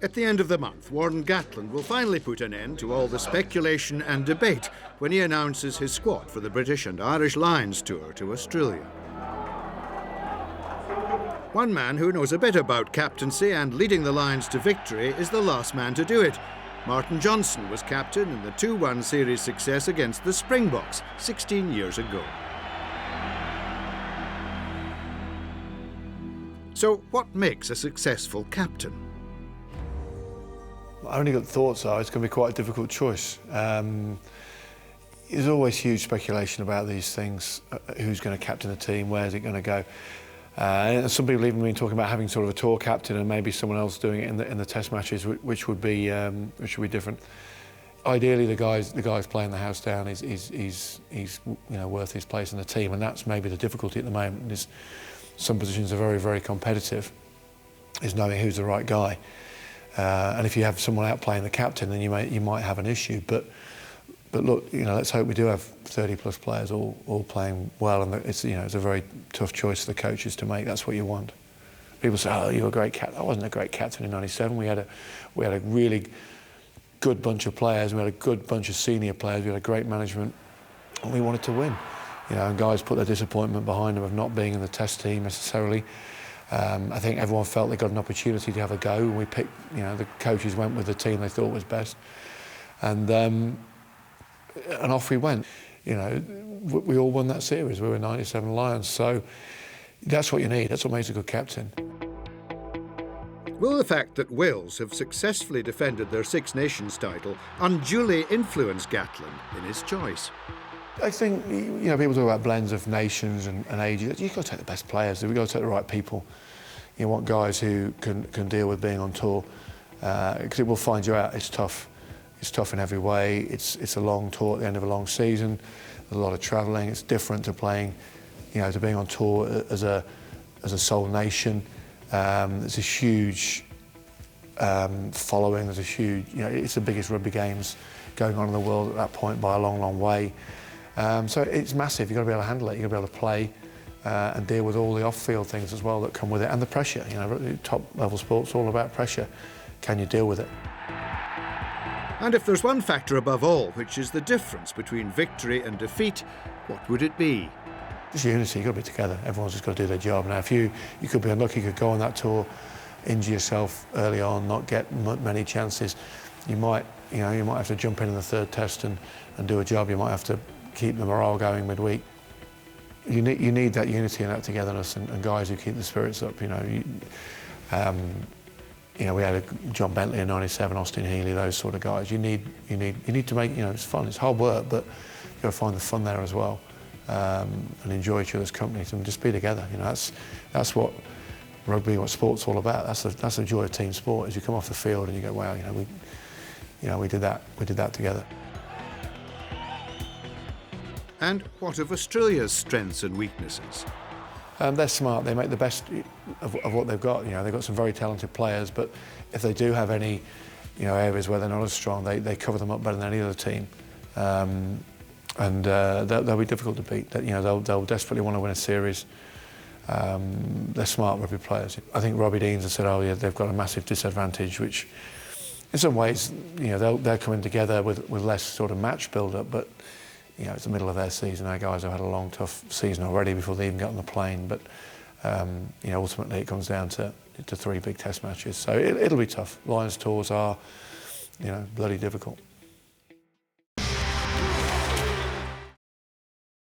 At the end of the month, Warren Gatland will finally put an end to all the speculation and debate when he announces his squad for the British and Irish Lions tour to Australia. One man who knows a bit about captaincy and leading the Lions to victory is the last man to do it. Martin Johnson was captain in the 2-1 series success against the Springboks 16 years ago. So what makes a successful captain? My only good thoughts are it's going to be quite a difficult choice. There's always huge speculation about these things. Who's going to captain the team? Where's it going to go? And some people even been talking about having sort of a tour captain and maybe someone else doing it in the test matches, which would be different. Ideally, the guys playing the house down he's worth his place in the team, and that's maybe the difficulty at the moment. Is some positions are very, very competitive. Is knowing who's the right guy, and if you have someone out playing the captain, then you might have an issue. But look, let's hope we do have 30+ players all playing well, and it's a very tough choice for the coaches to make. That's what you want. People say, "Oh, you're a great captain." I wasn't a great captain in '97. We had a really good bunch of players. We had a good bunch of senior players. We had a great management, and we wanted to win. And guys put their disappointment behind them of not being in the test team necessarily. I think everyone felt they got an opportunity to have a go, and we picked. The coaches went with the team they thought was best, and off we went. We all won that series. We were 97 Lions, so that's what you need. That's what makes a good captain. Will the fact that Wales have successfully defended their Six Nations title unduly influence Gatland in his choice? I think, people talk about blends of nations and ages. You've got to take the best players. We've got to take the right people. You want guys who can deal with being on tour, because it will find you out. It's tough. It's tough in every way. It's a long tour at the end of a long season. There's a lot of travelling. It's different to playing, to being on tour as a sole nation. There's a huge following. There's a huge, it's the biggest rugby games going on in the world at that point by a long, long way. So it's massive. You've got to be able to handle it. You've got to be able to play and deal with all the off-field things as well that come with it, and the pressure. Top-level sport's all about pressure. Can you deal with it? And if there's one factor above all, which is the difference between victory and defeat, what would it be? Just unity. You've got to be together. Everyone's just got to do their job. Now, if you could be unlucky, you could go on that tour, injure yourself early on, not get many chances, you might have to jump in the third test and do a job. You might have to keep the morale going midweek. You need that unity and that togetherness, and guys who keep the spirits up. We had John Bentley in '97, Austin Healey, those sort of guys. You need to make, it's fun. It's hard work, but you've got to find the fun there as well, and enjoy each other's company and just be together. That's what rugby, what sport's all about. That's the joy of team sport. Is you come off the field and you go, wow, we did that together. And what of Australia's strengths and weaknesses? They're smart. They make the best of what they've got. They've got some very talented players, but if they do have any, areas where they're not as strong, they cover them up better than any other team, and they'll be difficult to beat. They'll desperately want to win a series. They're smart rugby players. I think Robbie Deans has said, "Oh yeah, they've got a massive disadvantage," which, in some ways, they're coming together with less sort of match build-up, but. It's the middle of their season. Our guys have had a long, tough season already before they even got on the plane. But ultimately, it comes down to 3 big test matches. So it'll be tough. Lions tours are, bloody difficult.